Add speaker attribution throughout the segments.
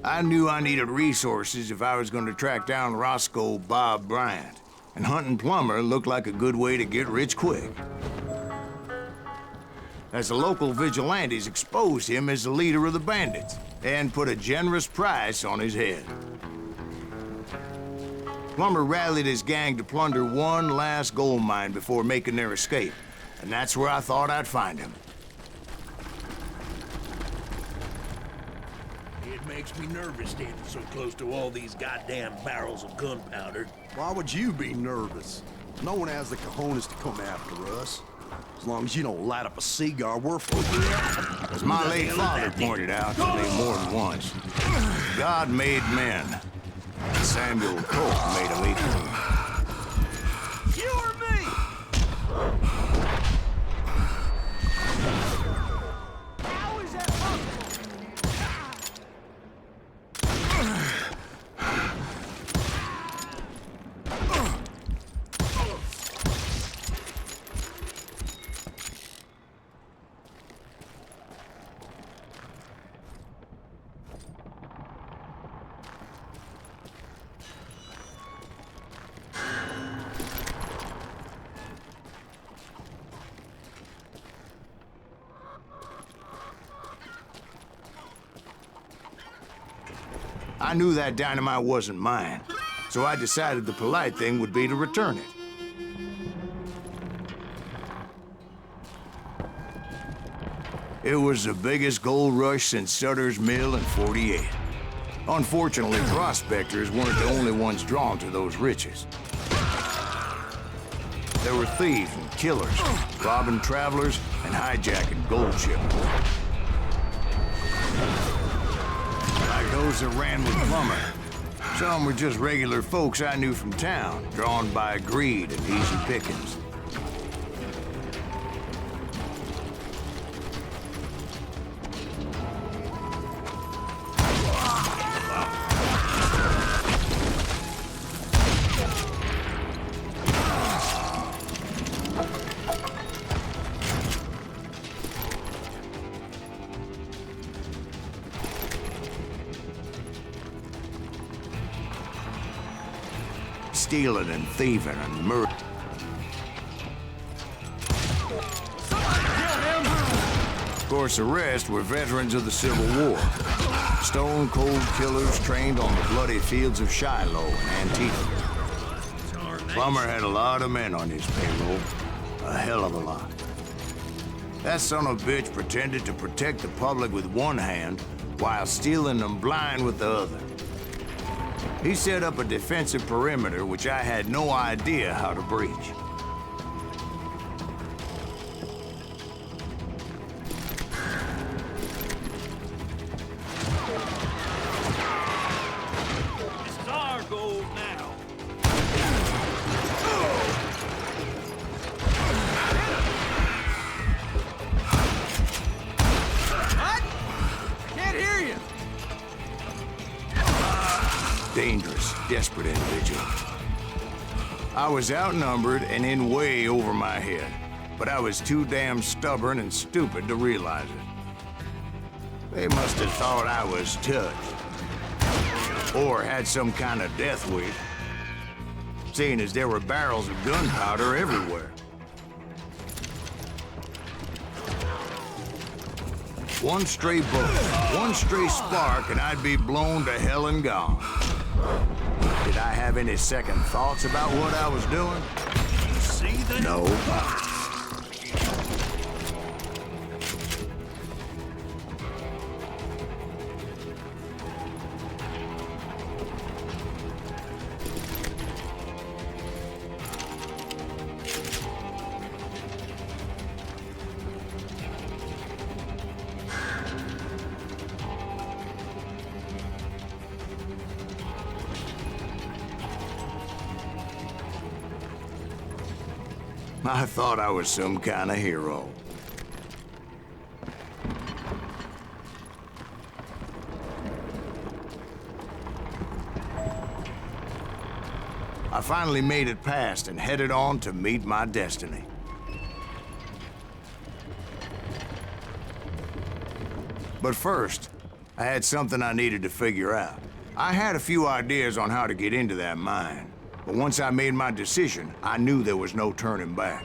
Speaker 1: I knew I needed resources if I was going to track down Roscoe Bob Bryant, and hunting Plummer looked like a good way to get rich quick. As the local vigilantes exposed him as the leader of the bandits, and put a generous price on his head. Plummer rallied his gang to plunder one last gold mine before making their escape, and that's where I thought I'd find him.
Speaker 2: It makes me nervous standing so close to all these goddamn barrels of gunpowder.
Speaker 3: Why would you be nervous? No one has the cojones to come after us. As long as you don't light up a cigar, we're for you.
Speaker 1: As my late father pointed out to me more than once, God made men. Samuel Colt made them equal.
Speaker 2: You or me?
Speaker 4: How is that possible?
Speaker 1: I knew that dynamite wasn't mine, so I decided the polite thing would be to return it. It was the biggest gold rush since Sutter's Mill in '48. Unfortunately, prospectors weren't the only ones drawn to those riches. There were thieves and killers, robbing travelers and hijacking gold shipments. Like those that ran with Plummer. Some were just regular folks I knew from town, drawn by greed and easy pickings. Stealing and thieving and murder. Of course, the rest were veterans of the Civil War. Stone-cold killers trained on the bloody fields of Shiloh and Antietam. Plummer had a lot of men on his payroll. A hell of a lot. That son of a bitch pretended to protect the public with one hand while stealing them blind with the other. He set up a defensive perimeter which I had no idea how to breach.
Speaker 2: This is our gold now.
Speaker 4: What? Can't hear you.
Speaker 1: Dangerous, desperate individual. I was outnumbered and in way over my head, but I was too damn stubborn and stupid to realize it. They must have thought I was touched, or had some kind of death wish, seeing as there were barrels of gunpowder everywhere. One stray bullet, one stray spark, and I'd be blown to hell and gone. Did I have any second thoughts about what I was doing?
Speaker 2: See that?
Speaker 1: No. I thought I was some kind of hero. I finally made it past and headed on to meet my destiny. But first, I had something I needed to figure out. I had a few ideas on how to get into that mine, but once I made my decision, I knew there was no turning back.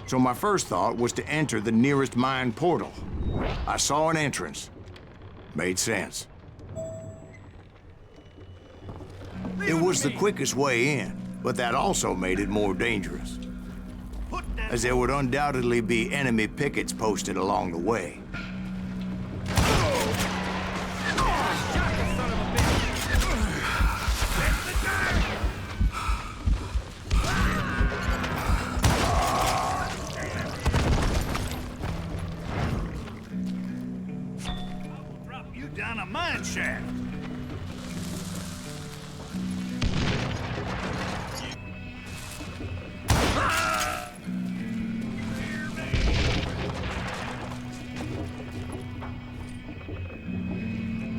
Speaker 1: So my first thought was to enter the nearest mine portal. I saw an entrance. Made sense. It was the quickest way in, but that also made it more dangerous, as there would undoubtedly be enemy pickets posted along the way.
Speaker 2: Drop you down a mine shaft.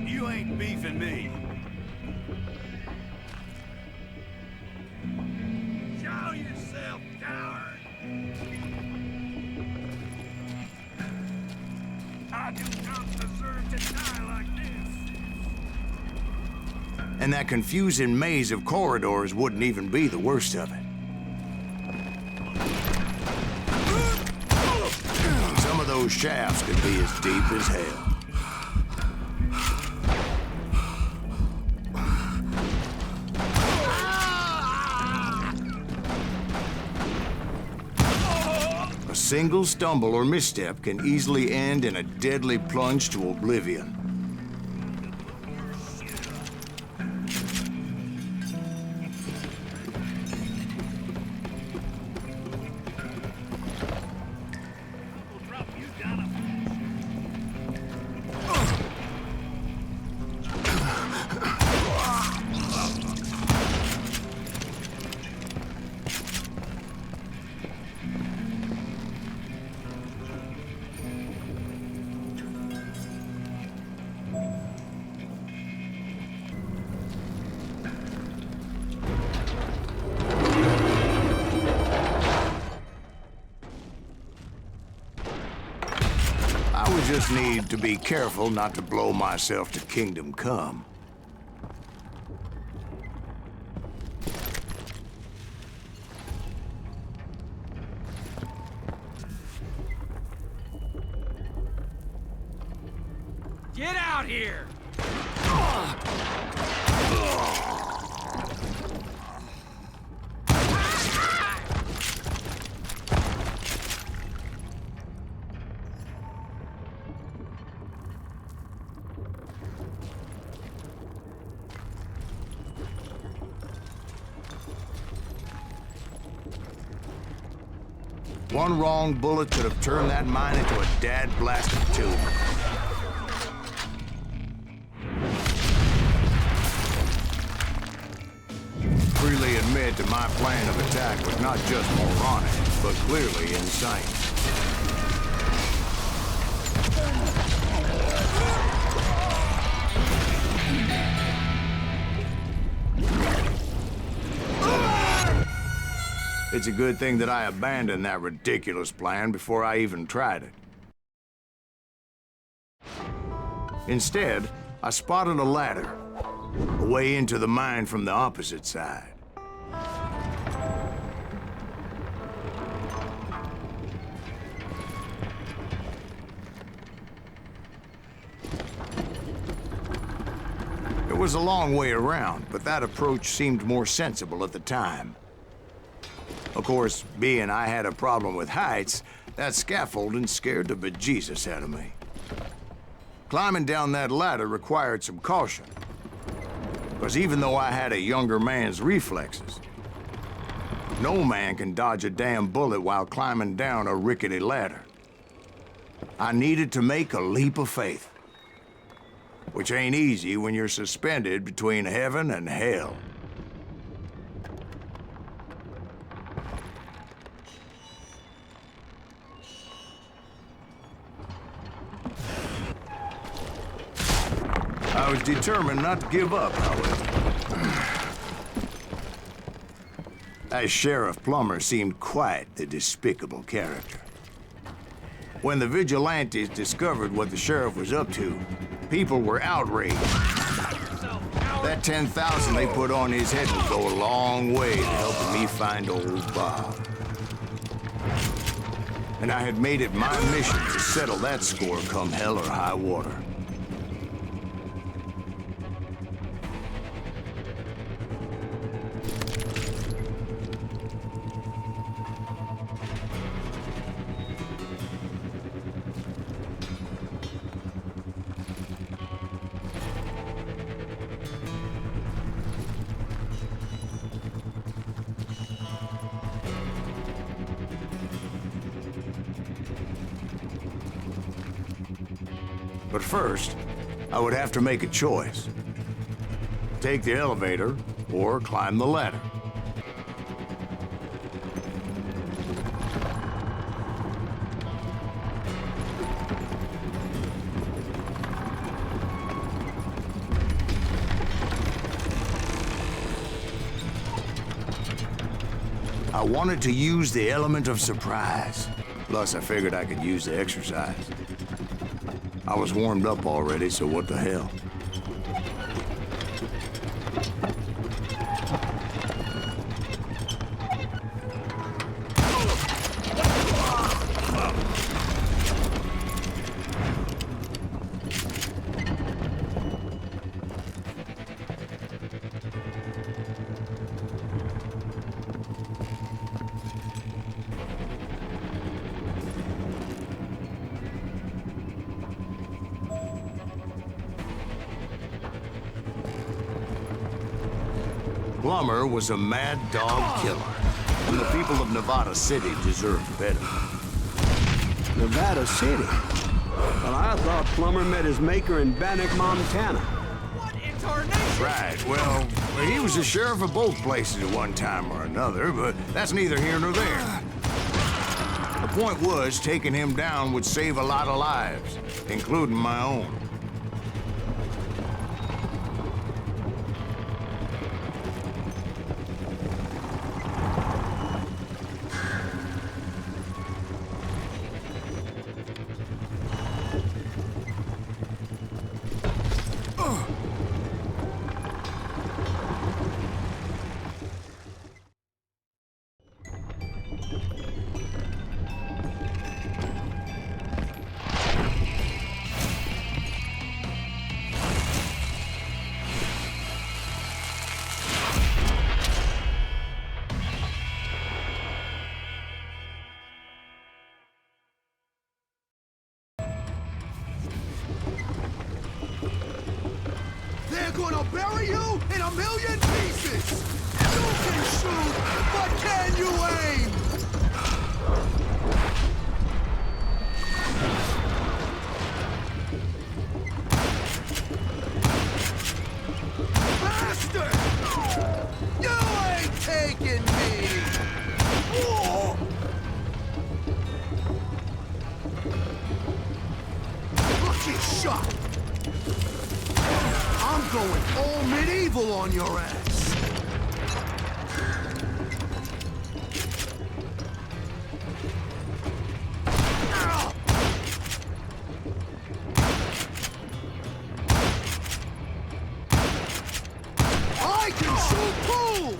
Speaker 2: You ain't beefing me. Show yourself, coward! I do not deserve to die like this.
Speaker 1: And that confusing maze of corridors wouldn't even be the worst of it. Some of those shafts could be as deep as hell. A single stumble or misstep can easily end in a deadly plunge to oblivion.
Speaker 2: We'll drop you down a...
Speaker 1: I would just need to be careful not to blow myself to kingdom come.
Speaker 4: Get out here!
Speaker 1: One wrong bullet could have turned that mine into a dad-blasted tomb. Freely admit that my plan of attack was not just moronic, but clearly insane. It's a good thing that I abandoned that ridiculous plan before I even tried it. Instead, I spotted a ladder, a way into the mine from the opposite side. It was a long way around, but that approach seemed more sensible at the time. Of course, being I had a problem with heights, that scaffolding scared the bejesus out of me. Climbing down that ladder required some caution, because even though I had a younger man's reflexes, no man can dodge a damn bullet while climbing down a rickety ladder. I needed to make a leap of faith, which ain't easy when you're suspended between heaven and hell. I was determined not to give up, however. As Sheriff Plummer seemed quite the despicable character. When the vigilantes discovered what the sheriff was up to, People were outraged. That 10,000 they put on his head would go a long way to helping me find old Bob. And I had made it my mission to settle that score come hell or high water. But first, I would have to make a choice. Take the elevator or climb the ladder. I wanted to use the element of surprise. Plus, I figured I could use the exercise. I was warmed up already, so what the hell? Plummer was a mad dog killer, and the people of Nevada City deserved better.
Speaker 5: Nevada City? Well, I thought Plummer met his maker in Bannock, Montana.
Speaker 4: What in tarnation?
Speaker 1: Right, well, he was the sheriff of both places at one time or another, but that's neither here nor there. The point was, taking him down would save a lot of lives, including my own.
Speaker 3: They're gonna bury you in a million pieces! You can shoot, but can you aim? Bastard! You ain't taking me! Whoa! Lucky shot! I'm going all medieval on your ass! I can shoot too!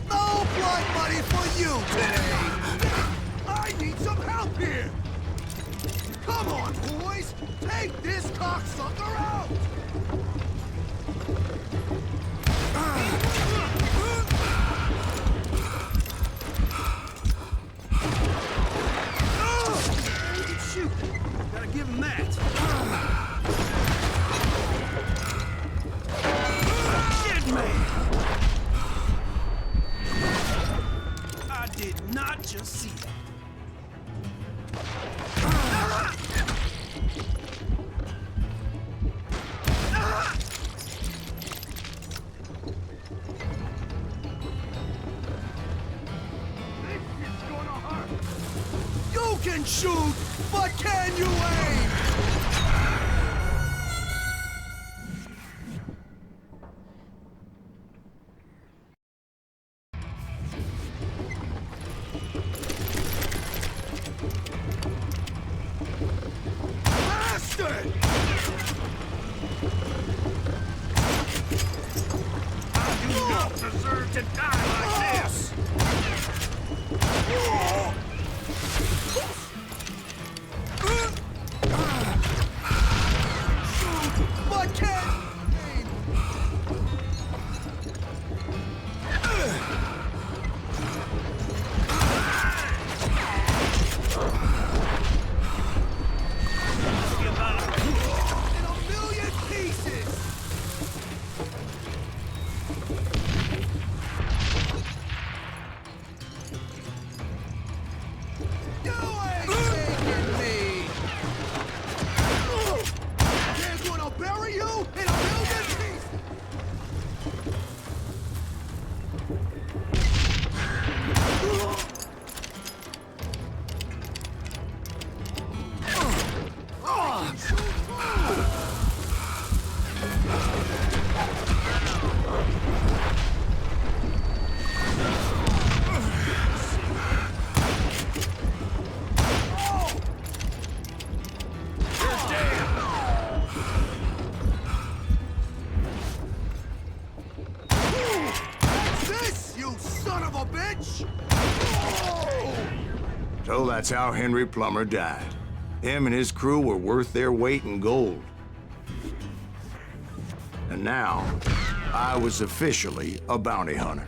Speaker 3: No blood money for you today! I need some help here! Come on, boys! Take this cocksucker out! Shoot! Gotta give him that! Shit, man! I did not just see that. shoot, but can you aim? Bastard!
Speaker 2: I do not deserve to die like this!
Speaker 3: But can't aim. In a million pieces. You ain't taking me. They're gonna bury you in a million pieces. This, you son of a bitch!
Speaker 1: So that's how Henry Plummer died. Him and his crew were worth their weight in gold. And now, I was officially a bounty hunter.